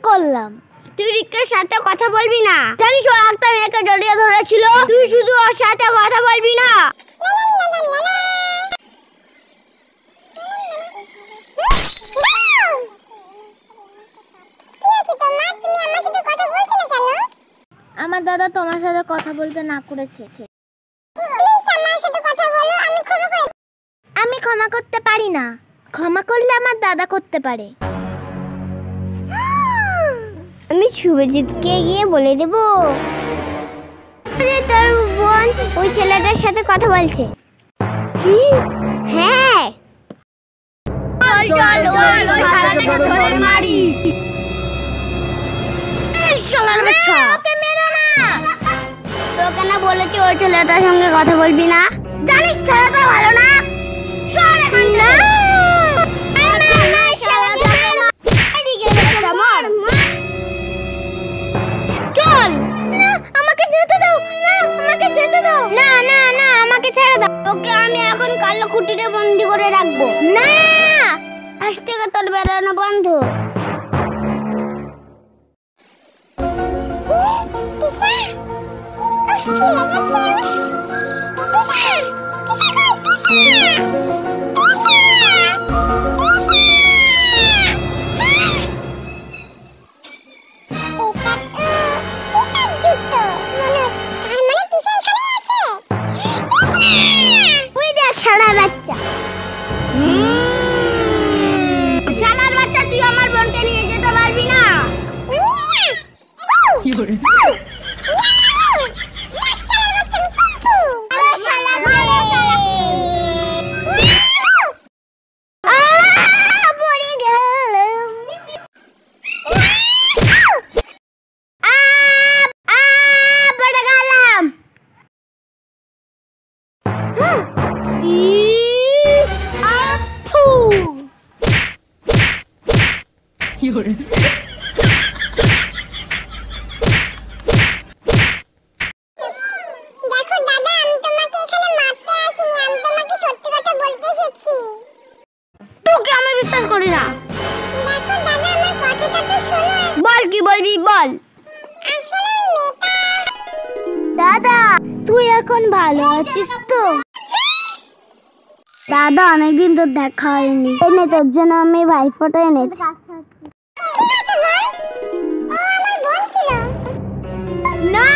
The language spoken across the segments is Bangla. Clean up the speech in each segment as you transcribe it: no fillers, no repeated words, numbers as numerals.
করলাম? তুই রিক্কের সাথে কথা বলবি না? জানিস ও একটা মেয়েকে জড়িয়ে ধরেছিল, তুই শুধু ওর সাথে কথা বলবি না। আমার দাদা তোমার সাথে কথা বলতে না করেছে। আমি ক্ষমা করতে পারি না। ক্ষমা করলে আমার দাদা করতে পারে। আমি শুভজিৎকে গিয়ে বলে দেব তোর বোন ওই ছেলেটার সাথে কথা বলছে। কি? হ্যাঁ, চল চল ওই শালাটাকে ধরে মারি। এই শালার বাচ্চা, ওকে মেরো না। তোকে না বলেছি ওই ছেলেটার সঙ্গে কথা বলবি না? জানিস ছেলেটা ভালো না। চল এখন না। চল না, আমাকে যেতে দাও। না, আমাকে যেতে দাও। না না না, আমাকে ছেড়ে দাও। তোকে আমি এখন কালো কুটিরে বন্দি করে রাখবো। না, আজ থেকে তোর বেরোনো বন্ধ। শালার বাচ্চা, তুই আমার বোনকে নিয়ে যেতে পারবি না। বল কি বলবি বল। দাদা তুই এখন ভালো আছিস তো? দাদা অনেকদিন তো দেখা হয়নি, এনে তোর জন্য আমি ভাইফোঁটা এনেছি। না,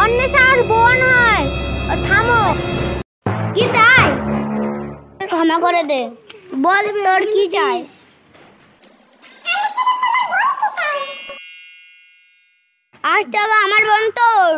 অন্বেষার বোন হয়। থামো। কি চাই? ক্ষমা করে দে। বল তোর কি চাই? আজ থেকে আমার বোন তোর।